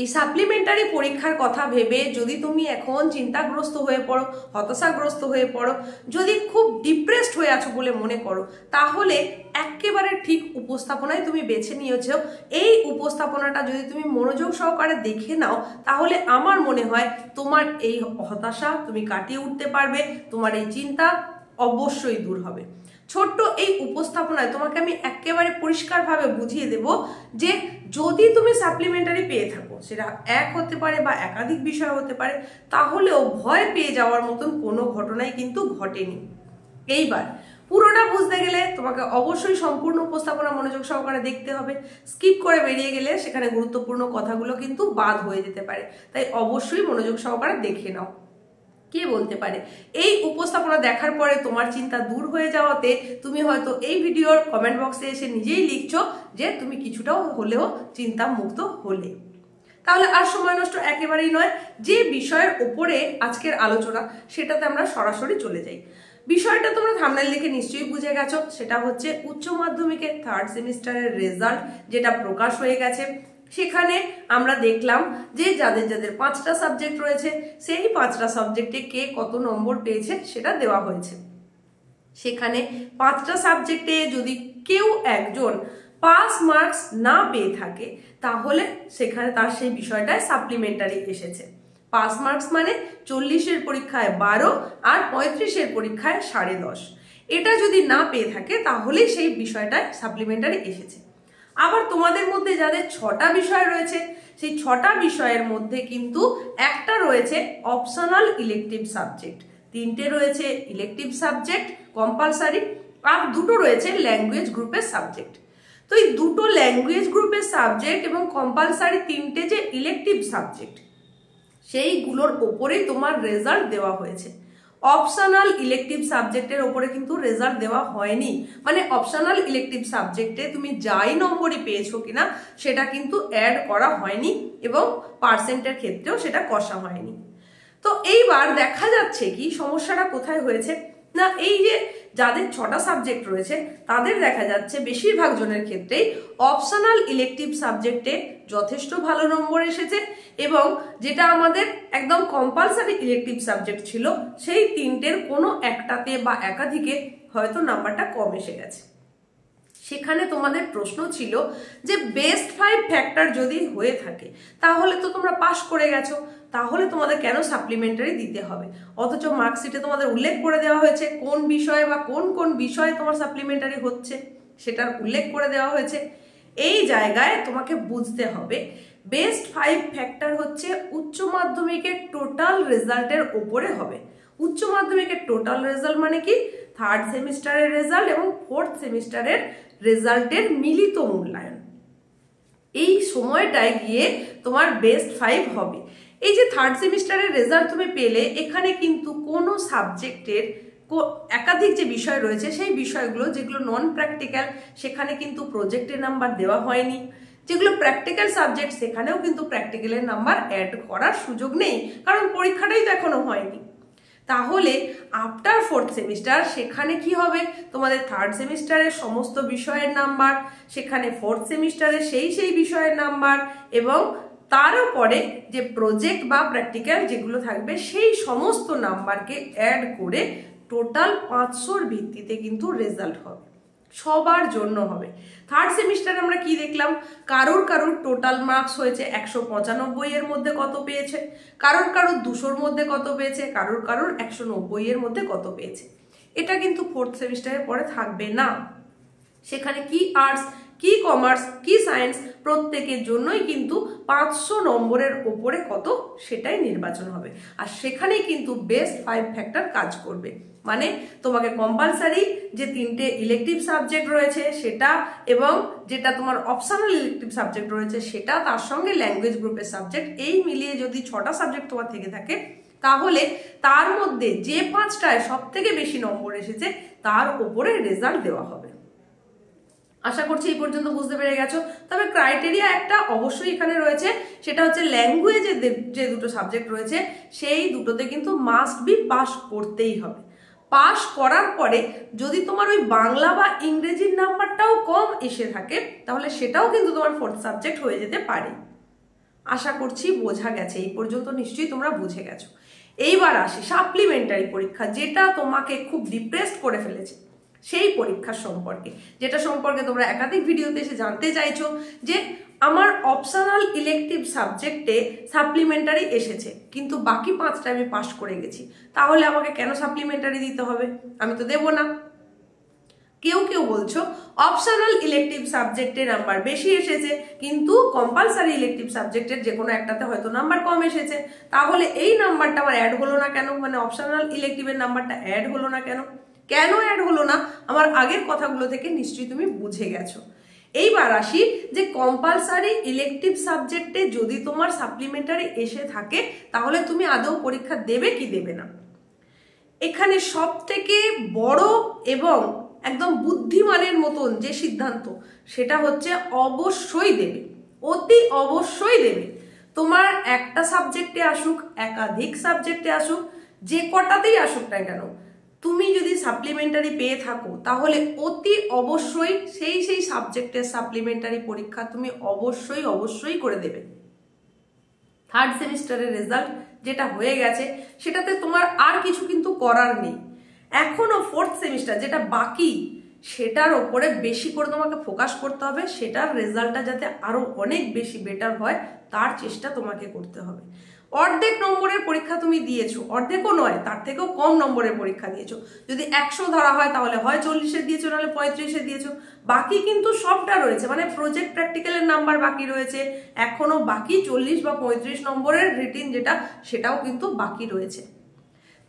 এই সাপ্লিমেন্টারি পরীক্ষার কথা ভেবে যদি তুমি এখন চিন্তাগ্রস্ত হয়ে পড়ো, হতাশাগ্রস্ত হয়ে পড়ো, যদি খুব ডিপ্রেসড হয়ে আছো বলে মনে করো, তাহলে একেবারে ঠিক উপস্থাপনায় তুমি বেছে নিয়েছো। এই উপস্থাপনাটা যদি তুমি মনোযোগ সহকারে দেখে নাও, তাহলে আমার মনে হয় তোমার এই হতাশা তুমি কাটিয়ে উঠতে পারবে, তোমার এই চিন্তা অবশ্যই দূর হবে। ছোট্ট এই উপস্থাপনায় তোমাকে আমি একেবারে পরিষ্কারভাবে বুঝিয়ে দেব যে যদি তুমি সাপ্লিমেন্টারি পেয়ে থাকো, সেটা এক হতে পারে বা একাধিক বিষয় হতে পারে, তাহলেও ভয় পেয়ে যাওয়ার মতন কোনো ঘটনাই কিন্তু ঘটেনি। এইবার পুরোটা বুঝতে গেলে তোমাকে অবশ্যই সম্পূর্ণ উপস্থাপনা মনোযোগ সহকারে দেখতে হবে। স্কিপ করে বেরিয়ে গেলে সেখানে গুরুত্বপূর্ণ কথাগুলো কিন্তু বাদ হয়ে যেতে পারে, তাই অবশ্যই মনোযোগ সহকারে দেখে নাও। কে বলতে পারে এই উপস্থাপনা দেখার পরে তোমার চিন্তা দূর হয়ে যাওয়াতে তুমি হয়তো এই ভিডিওর কমেন্ট বক্সে এসে নিজেই লিখছো যে তুমি কিছুটাও হলেও চিন্তা মুক্ত হলে। তাহলে আর সময় নষ্ট একেবারেই নয়, যে বিষয়ের ওপরে আজকের আলোচনা সেটাতে আমরা সরাসরি চলে যাই। বিষয়টা তোমরা থাম্বনেল দেখে নিশ্চয়ই বুঝে গেছো, সেটা হচ্ছে উচ্চ মাধ্যমিকের 3rd সেমিস্টারের রেজাল্ট যেটা প্রকাশ হয়ে গেছে। সেখানে আমরা দেখলাম যে যাদের যাদের 5টা সাবজেক্ট রয়েছে সেই 5টা সাবজেক্টে কে কত নম্বর পেয়েছে সেটা দেওয়া হয়েছে। সেখানে 5টা সাবজেক্টে যদি কেউ একজন পাস মার্কস না পেয়ে থাকে, তাহলে সেখানে তার সেই বিষয়টায় সাপ্লিমেন্টারি এসেছে। পাস মার্কস মানে 40-এর পরীক্ষায় 12 আর 35-এর পরীক্ষায় 10.5। এটা যদি না পেয়ে থাকে তাহলে সেই বিষয়টায় সাপ্লিমেন্টারি এসেছে। আবার তোমাদের মধ্যে যাদের 6টা বিষয় রয়েছে, সেই 6টা বিষয়ের মধ্যে কিন্তু একটা রয়েছে অপশনাল ইলেকটিভ সাবজেক্ট, 3টে রয়েছে ইলেকটিভ সাবজেক্ট কম্পালসারি, আর 2টো রয়েছে ল্যাঙ্গুয়েজ গ্রুপের সাবজেক্ট। তো এই 2টো ল্যাঙ্গুয়েজ গ্রুপের সাবজেক্ট এবং কম্পালসারি 3টে যে ইলেকটিভ সাবজেক্ট, সেইগুলোর ওপরেই তোমার রেজাল্ট দেওয়া হয়েছে। অপশনাল ইলেকটিভ সাবজেক্টের ওপরে কিন্তু রেজাল্ট দেওয়া হয়নি, মানে অপশনাল ইলেকটিভ সাবজেক্টে তুমি যাই নম্বরই পেয়েছো কিনা সেটা কিন্তু অ্যাড করা হয়নি এবং পার্সেন্টের ক্ষেত্রেও সেটা কষা হয়নি। তো এইবার দেখা যাচ্ছে কি সমস্যাটা কোথায় হয়েছে না, এই যে যাদের 6টা সাবজেক্ট রয়েছে তাদের দেখা যাচ্ছে বেশিরভাগ জনের ক্ষেত্রেই অপশনাল ইলেকটিভ সাবজেক্টে যথেষ্ট ভালো নম্বর এসেছে, এবং যেটা আমাদের একদম কম্পালসারি ইলেকটিভ সাবজেক্ট ছিল সেই 3টের কোনো একটাতে বা একাধিকে হয়তো নাম্বারটা কম এসে গেছে। সেখানে তোমাদের প্রশ্ন ছিল যে বেস্ট 5 ফ্যাক্টর যদি হয়ে থাকে তাহলে তো তোমরা পাস করে গেছো, তাহলে তোমাদের কেন সাপ্লিমেন্টারি দিতে হবে? অথচ মার্কশিটে তোমাদের উল্লেখ করে দেওয়া হয়েছে কোন বিষয়ে বা কোন কোন বিষয়ে তোমার সাপ্লিমেন্টারি হচ্ছে, সেটার উল্লেখ করে দেওয়া হয়েছে। এই জায়গায় তোমাকে বুঝতে হবে বেস্ট 5 ফ্যাক্টর হচ্ছে উচ্চ মাধ্যমিকের টোটাল রেজাল্টের ওপরে হবে। উচ্চ মাধ্যমিকের টোটাল রেজাল্ট মানে কি 3rd সেমিস্টারের রেজাল্ট এবং 4th সেমিস্টারের রেজাল্টের মিলিত মূল্যায়ন। এই সময়টায় গিয়ে তোমার বেস্ট 5 হবে। এই যে 3rd সেমিস্টারের রেজাল্ট তুমি পেলে, এখানে কিন্তু কোনো সাবজেক্টের একাধিক যে বিষয় রয়েছে সেই বিষয়গুলো যেগুলো নন প্র্যাকটিক্যাল সেখানে কিন্তু প্রজেক্টের নাম্বার দেওয়া হয়নি, যেগুলো প্র্যাকটিক্যাল সাবজেক্ট সেখানেও কিন্তু প্র্যাকটিক্যালের নাম্বার অ্যাড করার সুযোগ নেই, কারণ পরীক্ষাটাই তো এখনো হয়নি। তাহলে আফটার 4th সেমিস্টার সেখানে কি হবে, তোমাদের 3rd সেমিস্টারের সমস্ত বিষয়ের নাম্বার, সেখানে 4th সেমিস্টারে সেই বিষয়ের নাম্বার, এবং তার উপরে যে প্রজেক্ট বা প্র্যাকটিক্যাল যেগুলো থাকবে সেই সমস্ত নাম্বারকে অ্যাড করে টোটাল 500-র ভিত্তিতে কিন্তু রেজাল্ট হবে, সবার জন্য হবে। 3rd সেমিস্টারে আমরা কি দেখলাম, কারোর টোটাল মার্কস হয়েছে 195 এর মধ্যে কত পেয়েছে, কারোর 200-র মধ্যে কত পেয়েছে, কারোর 190 এর মধ্যে কত পেয়েছে। এটা কিন্তু 4th সেমিস্টারের পরে থাকবে না। সেখানে কি আর্টস, কি কমার্স, কি সায়েন্স প্রত্যেকের জন্যই কিন্তু 500 নম্বরের ওপরে কত সেটাই নির্বাচন হবে, আর সেখানেই কিন্তু বেস্ট 5 ফ্যাক্টর কাজ করবে। মানে তোমাকে কম্পালসারি যে 3টে ইলেকটিভ সাবজেক্ট রয়েছে সেটা, এবং যেটা তোমার অপশনাল ইলেকটিভ সাবজেক্ট রয়েছে সেটা, তার সঙ্গে ল্যাঙ্গুয়েজ গ্রুপের সাবজেক্ট, এই মিলিয়ে যদি 6টা সাবজেক্ট তোমার থেকে থাকে, তাহলে তার মধ্যে যে 5টায় সব থেকে বেশি নম্বর এসেছে তার ওপরে রেজাল্ট দেওয়া হবে। আশা করছি এই পর্যন্ত বুঝতে পেরে গেছো। তবে ক্রাইটেরিয়া একটা অবশ্যই এখানে রয়েছে, সেটা হচ্ছে ল্যাঙ্গুয়েজে যে 2টো সাবজেক্ট রয়েছে সেই 2টোতে কিন্তু মাস্ট বি পাস করতেই হবে। পাস করার পরে যদি তোমার ওই বাংলা বা ইংরেজির নাম্বারটাও কম এসে থাকে তাহলে সেটাও কিন্তু তোমার 4th সাবজেক্ট হয়ে যেতে পারে। আশা করছি বোঝা গেছে, এই পর্যন্ত নিশ্চয়ই তোমরা বুঝে গেছো। এইবার আসি সাপ্লিমেন্টারি পরীক্ষা, যেটা তোমাকে খুব ডিপ্রেসড করে ফেলেছে সেই পরীক্ষার সম্পর্কে, যেটা সম্পর্কে তোমরা একাধিক ভিডিওতে এসে জানতে চাইছো যে আমার অপশনাল ইলেকটিভ সাবজেক্টে সাপ্লিমেন্টারি এসেছে কিন্তু বাকি 5টা আমি পাস করে গেছি, তাহলে আমাকে কেন সাপ্লিমেন্টারি দিতে হবে? আমি তো দেবো না। কেউ কেউ বলছো অপশনাল ইলেকটিভ সাবজেক্টে নাম্বার বেশি এসেছে কিন্তু কম্পালসারি ইলেকটিভ সাবজেক্টের যে কোনো একটাতে হয়তো নাম্বার কম এসেছে, তাহলে এই নাম্বারটা আমার অ্যাড হলো না কেন? মানে অপশনাল ইলেকটিভের নাম্বারটা অ্যাড হলো না কেন? কেন অ্যাড হলো না আমার আগের কথাগুলো থেকে নিশ্চয়ই তুমি বুঝে গেছো। এইবার আসি যে কম্পালসারি ইলেকটিভ সাবজেক্টে যদি তোমার সাপ্লিমেন্টারি এসে থাকে তাহলে তুমি আদৌ পরীক্ষা দেবে কি দেবে না। এখানে সব থেকে বড় এবং একদম বুদ্ধিমানের মতন যে সিদ্ধান্ত সেটা হচ্ছে অবশ্যই দেবে, অতি অবশ্যই দেবে। তোমার একটা সাবজেক্টে আসুক, একাধিক সাবজেক্টে আসুক, যে কটাতেই আসুক না কেন, তুমি যদি সাপ্লিমেন্টারি পেয়ে থাকো তাহলে অতি অবশ্যই সেই সাবজেক্টের সাপ্লিমেন্টারি পরীক্ষা তুমি অবশ্যই অবশ্যই করে দেবে। থার্ড সেমিস্টারের রেজাল্ট যেটা হয়ে গেছে সেটাতে তোমার আর কিছু কিন্তু করার নেই। এখনো ফোর্থ সেমিস্টার যেটা বাকি সেটার ওপরে বেশি করে তোমাকে ফোকাস করতে হবে, সেটার রেজাল্টটা যাতে আরো অনেক বেশি বেটার হয় তার চেষ্টা তোমাকে করতে হবে। অর্ধেক নম্বরের পরীক্ষা তুমি দিয়েছো, অর্ধেকও নয় তার থেকেও কম নম্বরের পরীক্ষা দিয়েছো। যদি 100 ধরা হয় তাহলে হয় 40-এ দিয়েছো, নাহলে 35-এ দিয়েছো। বাকি কিন্তু সবটা রয়েছে, মানে প্রজেক্ট প্র্যাকটিক্যালের নাম্বার বাকি রয়েছে, এখনো বাকি 40 বা 35 নম্বরের রিটিন যেটা সেটাও কিন্তু বাকি রয়েছে।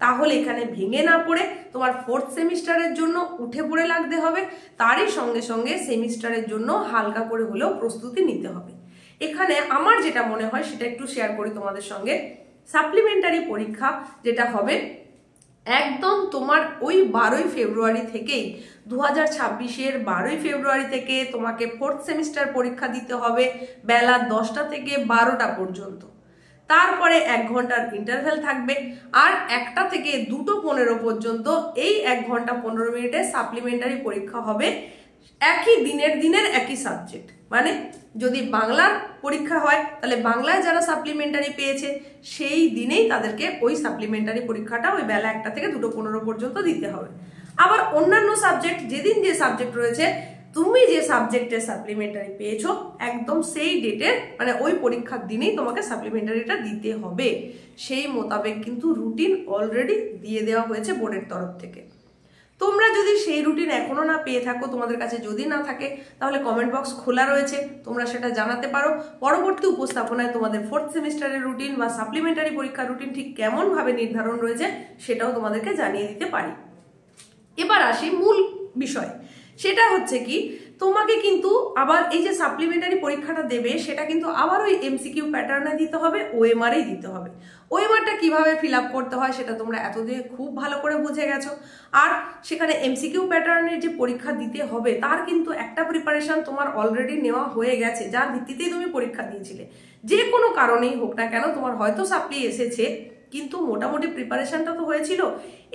তাহলে এখানে ভেঙে না পড়ে তোমার ফোর্থ সেমিস্টারের জন্য উঠে পড়ে লাগতে হবে, তারই সঙ্গে সঙ্গে সেমিস্টারের জন্য হালকা করে হলেও প্রস্তুতি নিতে হবে। এখানে আমার যেটা মনে হয় সেটা একটু শেয়ার করি তোমাদের সঙ্গে। সাপ্লিমেন্টারি পরীক্ষা যেটা হবে একদম তোমার ওই 12ই ফেব্রুয়ারি থেকেই, 2026-এর 12ই ফেব্রুয়ারি থেকে তোমাকে ফোর্থ সেমিস্টার পরীক্ষা দিতে হবে বেলা 10টা থেকে 12টা পর্যন্ত। তারপরে 1 ঘন্টার ইন্টারভ্যাল থাকবে, আর 1টা থেকে 2:15 পর্যন্ত এই 1 ঘন্টা 15 মিনিটের সাপ্লিমেন্টারি পরীক্ষা হবে একই দিনের একই সাবজেক্ট। মানে যদি বাংলার পরীক্ষা হয় তাহলে বাংলায় যারা সাপ্লিমেন্টারি পেয়েছে সেই দিনেই তাদেরকে ওই সাপ্লিমেন্টারি পরীক্ষাটা ওই বেলা 1টা থেকে 2:15 পর্যন্ত দিতে হবে। আবার অন্যান্য সাবজেক্ট যেদিন যে সাবজেক্ট রয়েছে, তুমি যে সাবজেক্টের সাপ্লিমেন্টারি পেয়েছো একদম সেই ডেটের মানে ওই পরীক্ষার দিনেই তোমাকে সাপ্লিমেন্টারিটা দিতে হবে। সেই মোতাবেক কিন্তু রুটিন অলরেডি দিয়ে দেওয়া হয়েছে বোর্ডের তরফ থেকে। তোমরা যদি সেই রুটিন এখনো না পেয়ে থাকো, তোমাদের কাছে যদি না থাকে তাহলে কমেন্ট বক্স খোলা রয়েছে, তোমরা সেটা জানাতে পারো। পরবর্তী উপস্থাপনায় তোমাদের ফোর্থ সেমিস্টারের রুটিন বা সাপ্লিমেন্টারি পরীক্ষার রুটিন ঠিক কেমন ভাবে নির্ধারণ রয়েছে সেটাও তোমাদেরকে জানিয়ে দিতে পারি। এবার আসি মূল বিষয়, সেটা হচ্ছে কি তোমাকে কিন্তু আবার এই যে সাপ্লিমেন্টারি পরীক্ষাটা দেবে সেটা কিন্তু আবার ওই এমসিকিউ প্যাটার্নে দিতে হবে, ওএমআরই দিতে হবে। ওএমআরটা কিভাবে ফিল আপ করতে হয় সেটা তোমরা এতদিনে খুব ভালো করে বুঝে গেছো। আর সেখানে এমসিকিউ প্যাটার্নের যে পরীক্ষা দিতে হবে তার কিন্তু একটা প্রিপারেশন তোমার অলরেডি নেওয়া হয়ে গেছে, যার ভিত্তিতেই তুমি পরীক্ষা দিয়েছিলে। যে কোনো কারণেই হোক না কেন তোমার হয়তো সাপ্লি এসেছে কিন্তু মোটামুটি প্রিপারেশনটা তো হয়েছিল।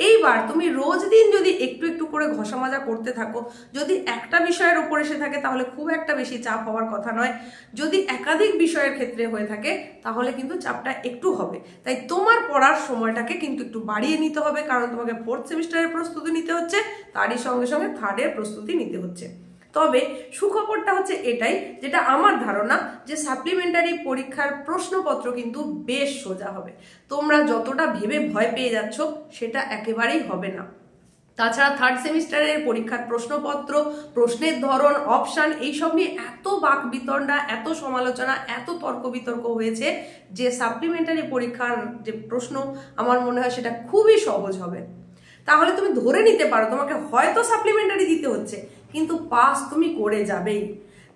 এইবার তুমি রোজ দিন যদি একটু একটু করে ঘষা মাজা করতে থাকো, যদি একটা বিষয়ের উপর এসে থাকে তাহলে খুব একটা বেশি চাপ হওয়ার কথা নয়, যদি একাধিক বিষয়ের ক্ষেত্রে হয়ে থাকে তাহলে কিন্তু চাপটা একটু হবে। তাই তোমার পড়ার সময়টাকে কিন্তু একটু বাড়িয়ে নিতে হবে, কারণ তোমাকে ফোর্থ সেমিস্টারের প্রস্তুতি নিতে হচ্ছে, তারই সঙ্গে সঙ্গে থার্ডের প্রস্তুতি নিতে হচ্ছে। তবে সুখবরটা হচ্ছে এটাই, যেটা আমার ধারণা যে সাপ্লিমেন্টারি পরীক্ষার প্রশ্নপত্র কিন্তু বেশ সোজা হবে। তোমরা যতটা ভেবে ভয় পেয়ে যাচ্ছ সেটা একেবারেই হবে না। তাছাড়া থার্ড সেমিস্টারের পরীক্ষার প্রশ্নপত্র, প্রশ্নের ধরন, অপশান এইসব নিয়ে এত বাক বিতণ্ডা, এত সমালোচনা, এত তর্ক বিতর্ক হয়েছে যে সাপ্লিমেন্টারি পরীক্ষার যে প্রশ্ন আমার মনে হয় সেটা খুবই সহজ হবে। তাহলে তুমি ধরে নিতে পারো তোমাকে হয়তো সাপ্লিমেন্টারি দিতে হচ্ছে কিন্তু পাস তুমি করে যাবেই।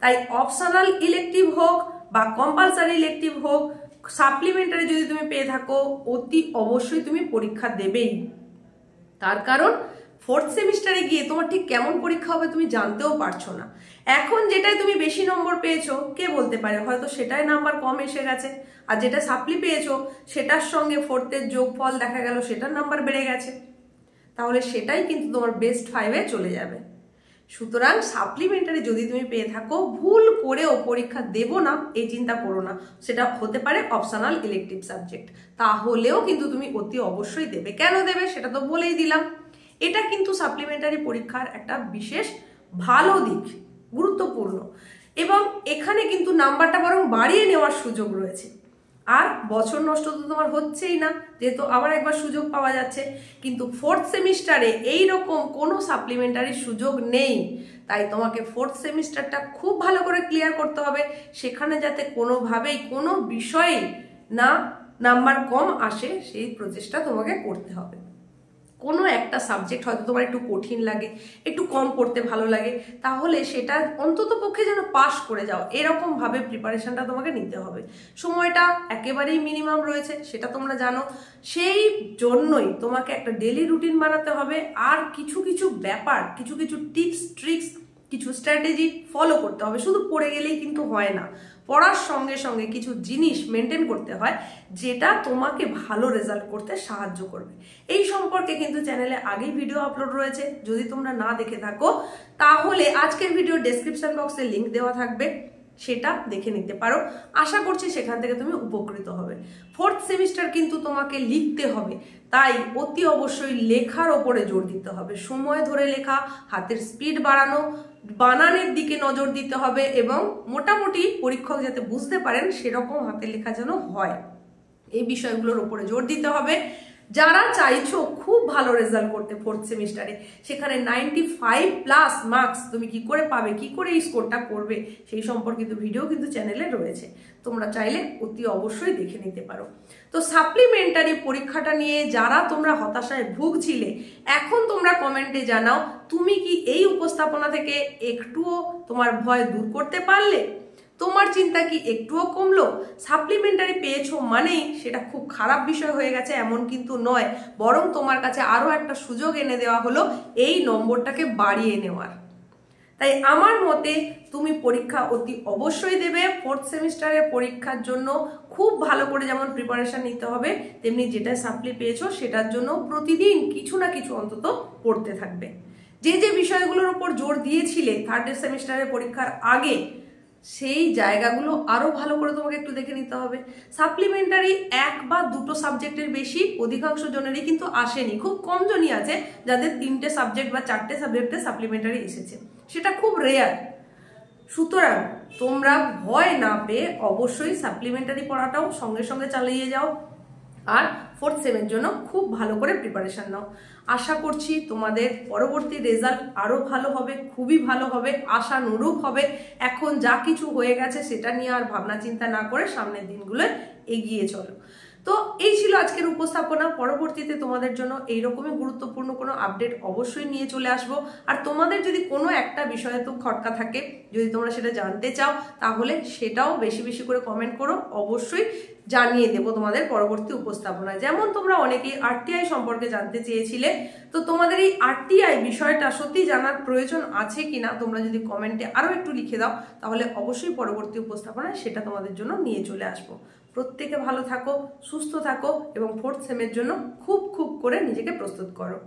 তাই অপশনাল ইলেকটিভ হোক বা কম্পালসারি ইলেকটিভ হোক, সাপ্লিমেন্টারি যদি তুমি পেয়ে থাকো অতি অবশ্যই তুমি পরীক্ষা দেবেই। তার কারণ ফোর্থ সেমিস্টারে গিয়ে তোমার ঠিক কেমন পরীক্ষা হবে তুমি জানতেও পারছো না। এখন যেটাই তুমি বেশি নম্বর পেয়েছো কে বলতে পারে হয়তো সেটাই নাম্বার কম এসে গেছে, আর যেটা সাপ্লি পেয়েছো সেটার সঙ্গে ফোর্থের যোগফল দেখা গেল সেটার নাম্বার বেড়ে গেছে, তাহলে সেটাই কিন্তু তোমার বেস্ট 5-এ চলে যাবে। সুতরাং সাপ্লিমেন্টারি যদি তুমি পেয়ে থাকো, ভুল করেও পরীক্ষা দেব না এই চিন্তা করো না। সেটা হতে পারে অপশনাল ইলেকটিভ সাবজেক্ট, তাহলেও কিন্তু তুমি অতি অবশ্যই দেবে। কেন দেবে সেটা তো বলেই দিলাম। এটা কিন্তু সাপ্লিমেন্টারি পরীক্ষার একটা বিশেষ ভালো দিক, গুরুত্বপূর্ণ, এবং এখানে কিন্তু নাম্বারটা বরং বাড়িয়ে নেওয়ার সুযোগ রয়েছে। আর বছর নষ্ট তো তোমার হচ্ছেই না, যেহেতু আবার একবার সুযোগ পাওয়া যাচ্ছে। কিন্তু ফোর্থ সেমিস্টারে এইরকম কোনো সাপ্লিমেন্টারি সুযোগ নেই, তাই তোমাকে ফোর্থ সেমিস্টারটা খুব ভালো করে ক্লিয়ার করতে হবে। সেখানে যাতে কোনোভাবেই কোনো বিষয়ে না নাম্বার কম আসে সেই প্রচেষ্টা তোমাকে করতে হবে। কোনো একটা সাবজেক্ট হয়তো তোমার একটু কঠিন লাগে, একটু কম পড়তে ভালো লাগে, তাহলে সেটা অন্তত পক্ষে যেন পাস করে যাও, এরকমভাবে প্রিপারেশনটা তোমাকে নিতে হবে। সময়টা একেবারেই মিনিমাম রয়েছে, সেটা তোমরা জানো। সেই জন্যই তোমাকে একটা ডেলি রুটিন বানাতে হবে, আর কিছু কিছু ব্যাপার, কিছু কিছু টিপস ট্রিক্স, কিছু স্ট্র্যাটেজি ফলো করতে হবে। শুধু পড়ে গেলেই কিন্তু হয় না, পড়ার সঙ্গে সঙ্গে কিছু জিনিস মেনটেন করতে হয়, যেটা তোমাকে ভালো রেজাল্ট করতে সাহায্য করবে। এই সম্পর্কে কিন্তু চ্যানেলে আগেই ভিডিও আপলোড রয়েছে, যদি তোমরা না দেখে থাকো তাহলে আজকের ভিডিও ডেসক্রিপশন বক্সে লিঙ্ক দেওয়া থাকবে, সেটা দেখে নিতে পারো। আশা করছি সেখান থেকে তুমি উপকৃত হবে। ফোর্থ সেমিস্টার কিন্তু তোমাকে লিখতে হবে, তাই অতি অবশ্যই লেখার ওপরে জোর দিতে হবে। সময় ধরে লেখা, হাতের স্পিড বাড়ানো, বানানের দিকে নজর দিতে হবে, এবং মোটামুটি পরীক্ষক যাতে বুঝতে পারেন সেরকম হাতের লেখা যেন হয়, এই বিষয়গুলোর উপরে জোর দিতে হবে। যারা চাইছো খুব ভালো রেজাল্ট করতে ফোর্থ সেমিস্টারে, সেখানে 95+ মার্কস তুমি কি করে পাবে, কি করে এই স্কোরটা করবে, সেই সম্পর্কিত ভিডিও কিন্তু চ্যানেলে রয়েছে, তোমরা চাইলে অতি অবশ্যই দেখে নিতে পারো। তো সাপ্লিমেন্টারি পরীক্ষাটা নিয়ে যারা তোমরা হতাশায় ভুগছিলে, এখন তোমরা কমেন্টে জানাও তুমি কি এই উপস্থাপনা থেকে একটুও তোমার ভয় দূর করতে পারলে? তোমার চিন্তা কি একটুও কমলো? সাপ্লিমেন্টারি পেয়েছো মানেই সেটা খুব খারাপ বিষয় হয়ে গেছে এমন কিন্তু নয়, বরং তোমার কাছে আরো একটা সুযোগ এনে দেওয়া হলো এই নম্বরটাকে বাড়িয়ে নেওয়ার। তাই আমার মতে তুমি পরীক্ষা অতি অবশ্যই দেবে। ফোর্থ সেমিস্টারের পরীক্ষার জন্য খুব ভালো করে যেমন প্রিপারেশন নিতে হবে, তেমনি যেটা সাপ্লি পেয়েছো সেটার জন্য প্রতিদিন কিছু না কিছু অন্তত পড়তে থাকবে। যে যে বিষয়গুলোর উপর জোর দিয়েছিলে থার্ড সেমিস্টারের পরীক্ষার আগে, সেই জায়গাগুলো আরো ভালো করে তোমাকে একটু দেখে নিতে হবে। সাপ্লিমেন্টারি 1 বা 2টো সাবজেক্টের বেশি অধিকাংশ জনেরই কিন্তু আসেনি, খুব কম জনই আছে যাদের 3টে সাবজেক্ট বা 4টে সাবজেক্টে সাপ্লিমেন্টারি এসেছে, সেটা খুব রেয়ার। সুতরাং তোমরা ভয় না পেয়ে অবশ্যই সাপ্লিমেন্টারি পড়াটাও সঙ্গে সঙ্গে চালিয়ে যাও, আর ফোর্থ সেমের জন্য খুব ভালো করে প্রিপারেশন নাও। আশা করছি তোমাদের পরবর্তী রেজাল্ট আরো ভালো হবে, খুবই ভালো হবে, আশানুরূপ হবে। এখন যা কিছু হয়ে গেছে সেটা নিয়ে আর ভাবনা চিন্তা না করে সামনের দিনগুলো এগিয়ে চলো। তো এই ছিল আজকের উপস্থাপনা। পরবর্তীতে তোমাদের জন্য এইরকমই গুরুত্বপূর্ণ কোনো আপডেট অবশ্যই নিয়ে চলে আসবো। আর তোমাদের যদি কোনো একটা বিষয়ে তো খটকা থাকে, যদি তোমরা সেটা জানতে চাও, তাহলে সেটাও বেশি বেশি করে কমেন্ট করো, অবশ্যই জানিয়ে দেবো তোমাদের পরবর্তী উপস্থাপনায়। যেমন তোমরা অনেকেই আরটিআই সম্পর্কে জানতে চেয়েছিলে, তো তোমাদের এই আরটিআই বিষয়টা সত্যি জানার প্রয়োজন আছে কিনা তোমরা যদি কমেন্টে আরো একটু লিখে দাও, তাহলে অবশ্যই পরবর্তী উপস্থাপনায় সেটা তোমাদের জন্য নিয়ে চলে আসবো। প্রত্যেকে ভালো থাকো, সুস্থ থাকো, এবং ফোর্থ সেমের জন্য খুব খুব করে নিজেকে প্রস্তুত করো।